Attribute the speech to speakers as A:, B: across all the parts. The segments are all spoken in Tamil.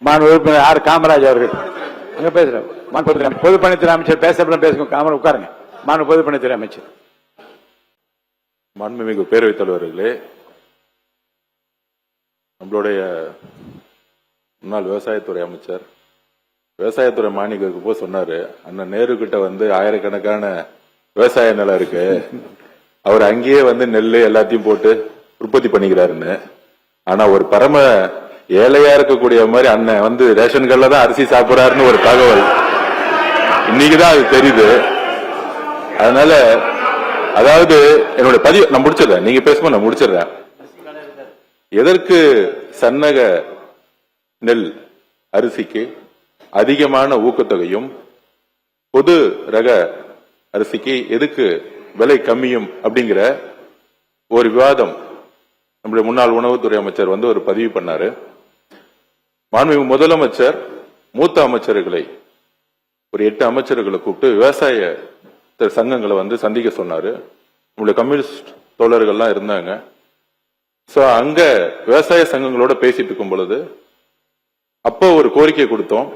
A: மாண்பு உறுப்பினர் ஆர் காமராஜ் அவர்கள் அங்க பேசுறேன். பொதுப்பணித்துறை அமைச்சர் பேசுங்க. காமராஜ் உட்காருங்க. மாண்பு பொதுப்பணித்துறை அமைச்சர்.
B: மாண்புமிகு பேரவைத் தலைவர்களே, நம்மளுடைய முன்னாள் விவசாயத்துறை அமைச்சர் விவசாயத்துறை மானியத்துக்கு போய் சொன்னாரு, அண்ணன் நேரு கிட்ட ஆயிரக்கணக்கான விவசாய நிலம் இருக்கு, அவர் அங்கேயே நெல் எல்லாத்தையும் போட்டு உற்பத்தி பண்ணிக்கிறாருன்னு. ஆனா ஒரு பரம ஏழையா இருக்கக்கூடிய மாதிரி அண்ணன் ரேஷன் கடையில தான் அரிசி சாப்பிடுறாருன்னு ஒரு தகவல் இன்னைக்குதான் அது தெரியுது. அதனால அதாவது என்னோட பதிவு நான் முடிச்சிடுறேன், நீங்க பேசும்போது நான் முடிச்சிடுறேன். எதற்கு சன்னக நெல் அரிசிக்கு அதிகமான ஊக்கத்தொகையும் பொது ரக அரிசிக்கு எதுக்கு விலை கம்மியும் அப்படிங்கிற ஒரு விவாதம் நம்முடைய முன்னாள் உணவுத்துறை அமைச்சர் ஒரு பதிவு பண்ணாரு. மாண்புமிகு முதலமைச்சர் மூத்த அமைச்சர்களை ஒரு 8 அமைச்சர்களை கூப்பிட்டு விவசாய சங்கங்களை சந்திக்க சொன்னாரு. நம்முடைய கம்யூனிஸ்ட் தோழர்கள்லாம் இருந்தாங்க. அங்க விவசாய சங்கங்களோட பேசிட்டு இருக்கும் பொழுது அப்போ ஒரு கோரிக்கை கொடுத்தோம்.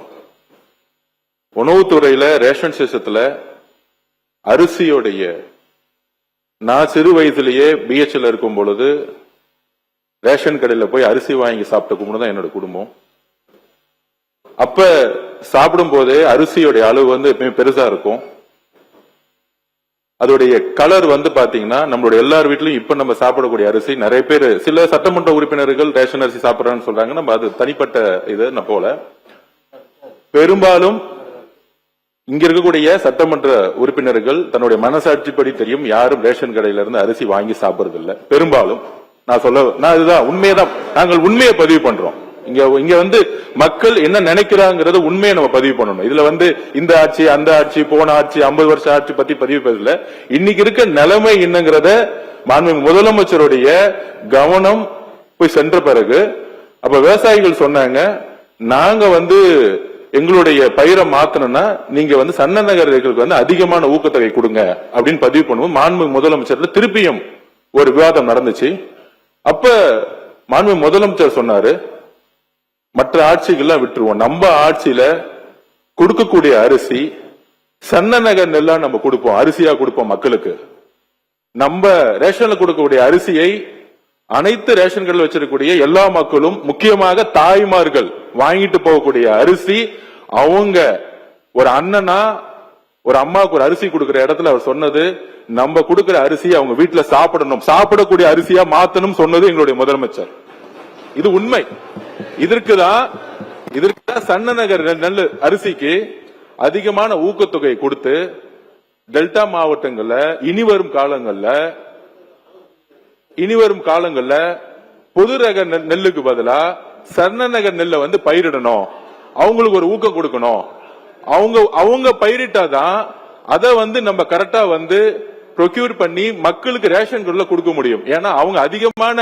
B: உணவுத்துறையில ரேஷன் சிஸ்டத்துல அரிசியோடைய நான் சிறு வயதிலேயே பிஹெச்ல இருக்கும் பொழுது ரேஷன் கடையில போய் அரிசி வாங்கி சாப்பிட்ட குடும்பம் தான் என்னோட குடும்பம். அப்ப சாப்பிடும் போதே அரிசியோடைய அளவு எப்பயுமே பெருசா இருக்கும். அதோடைய கலர் பாத்தீங்கன்னா நம்மளுடைய எல்லார் வீட்லயும் இப்ப நம்ம சாப்பிடக்கூடிய அரிசி நிறைய பேர் சில சட்டமன்ற உறுப்பினர்கள் ரேஷன் அரிசி சாப்பிடறான்னு சொல்றாங்க. நம்ம அது தனிப்பட்ட இது போல பெரும்பாலும் இங்க இருக்கக்கூடிய சட்டமன்ற உறுப்பினர்கள் தன்னுடைய மனசாட்சிப்படி தெரியும் யாரும் ரேஷன் கடையில இருந்து அரிசி வாங்கி சாப்பிடுறது இல்ல. பெரும்பாலும் நான் இதுதான் உண்மையதான், நாங்கள் உண்மையை பதிவு பண்றோம். இங்க மக்கள் என்ன நினைக்கிறாங்கிறத உண்மையை நம்ம பதிவு பண்ணணும். இதுல இந்த ஆட்சி அந்த ஆட்சி போன ஆட்சி 50 வருஷ ஆட்சி பத்தி பதிவு பேசல. இன்னைக்கு இருக்க நிலைமை என்னங்கிறத மாண்புமிகு முதலமைச்சருடைய கவனம் போய் சென்ற பிறகு அப்ப விவசாயிகள் சொன்னாங்க, நாங்க எங்களுடைய பயிரை மாத்தணும்னா நீங்க சன்ன நகர்களுக்கு அதிகமான ஊக்கத்தொகை கொடுங்க அப்படின்னு பதிவு பண்ணுவோம். மாண்புமிகு முதலமைச்சர் திருப்பியும் ஒரு விவாதம் நடந்துச்சு. அப்ப மாண்புமிகு முதலமைச்சர் சொன்னாரு, மற்ற ஆட்சிகள்லாம் விட்டுருவோம், நம்ம ஆட்சியில கொடுக்கக்கூடிய அரிசி சன்ன நகர் நெல்லா நம்ம கொடுப்போம், அரிசியா கொடுப்போம் மக்களுக்கு. நம்ம ரேஷன்ல கொடுக்கக்கூடிய அரிசியை அனைத்து ரேஷன் கடையில் வச்சிருக்கக்கூடிய எல்லா மக்களும் முக்கியமாக தாய்மார்கள் வாங்கிட்டு போகக்கூடிய அரிசி அவங்க ஒரு அண்ணனா ஒரு அம்மாவுக்கு ஒரு அரிசி கொடுக்கிற இடத்துல அவர் சொன்னது, நம்ம கொடுக்கிற அரிசி அவங்க வீட்டுல சாப்பிடணும், சாப்பிடக்கூடிய அரிசியா மாத்தணும் சொன்னது எங்களுடைய முதலமைச்சர். இது உண்மை. இதற்குதான் சன்ன நகர் நெல் அரிசிக்கு அதிகமான ஊக்கத்தொகை கொடுத்து டெல்டா மாவட்டங்கள்ல இனி வரும் காலங்கள்ல பொது ரக நெல்லுக்கு பதிலா சன்ன நகர் நெல்லை பயிரிடணும், அவங்களுக்கு ஒரு ஊக்கம் கொடுக்கணும். அவங்க பயிரிட்டாதான் அதை நம்ம கரெக்டா ப்ரொக்யூர் பண்ணி மக்களுக்கு ரேஷன் கடையில கொடுக்க முடியும். ஏன்னா அவங்க அதிகமான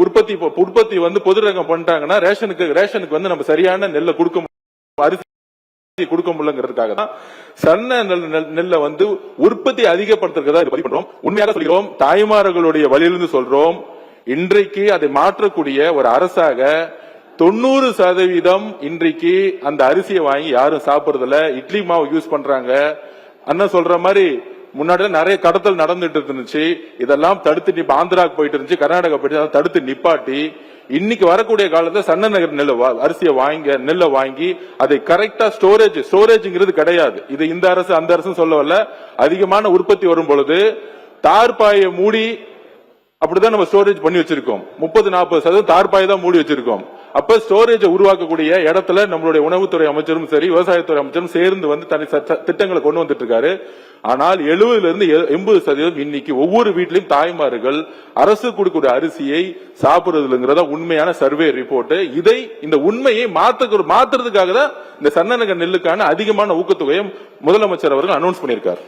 B: உற்பத்தி பொது ரகம் பண்ணிட்டாங்கன்னா ரேஷனுக்கு நம்ம சரியான நெல்லை கொடுக்க அரிசி கொடுக்க முடியலங்கிறதுக்காக தான் சன்ன நெல்லை உற்பத்தி அதிகப்படுத்துறதுக்கு பதிவு பண்றோம். உண்மையாக சொல்கிறோம், தாய்மார்களுடைய வழியிலிருந்து சொல்றோம். இன்றைக்கு அதை மாற்றக்கூடிய ஒரு அரசாக 90% இன்றைக்கு அந்த அரிசியை வாங்கி யாரும் சாப்பிடுறதில்ல. இட்லி மாவு யூஸ் பண்றாங்க. அண்ணன் சொல்ற மாதிரி முன்னாடி நிறைய கடத்தல் நடந்துட்டு இருந்துச்சு. இதெல்லாம் தடுத்து ஆந்திராவுக்கு போயிட்டு இருந்துச்சு, கர்நாடகா போயிட்டு தடுத்து நிப்பாட்டி இன்னைக்கு வரக்கூடிய காலத்துல சன்ன நகர் அரிசியை நெல்லை வாங்கி அதை கரெக்டா ஸ்டோரேஜ்ங்கிறது கிடையாது. இது இந்த அரசு அந்த அரசு சொல்லவல்ல. அதிகமான உற்பத்தி வரும் பொழுது தார்பாயை மூடி அப்படிதான் நம்ம ஸ்டோரேஜ் பண்ணி வச்சிருக்கோம். 30-40% தார்பாயை தான் மூடி வச்சிருக்கோம். அப்ப ஸ்டோரேஜ் உருவாக்கக்கூடிய இடத்துல நம்மளுடைய உணவுத்துறை அமைச்சரும் சரி விவசாயத்துறை அமைச்சரும் சேர்ந்து தனி திட்டங்களை கொண்டு வந்துட்டு இருக்காரு. ஆனால் 70-80% இன்னைக்கு ஒவ்வொரு வீட்டிலும் தாய்மார்கள் அரசு கொடுக்கக்கூடிய அரிசியை சாப்பிடுறதுங்கிறத உண்மையான சர்வே ரிப்போர்ட். இந்த உண்மையை மாத்துறதுக்காக தான் இந்த சன்ன நகர் நெல்லுக்கான அதிகமான ஊக்கத்தொகையை முதலமைச்சர் அவர்கள் அனௌன்ஸ் பண்ணியிருக்காரு.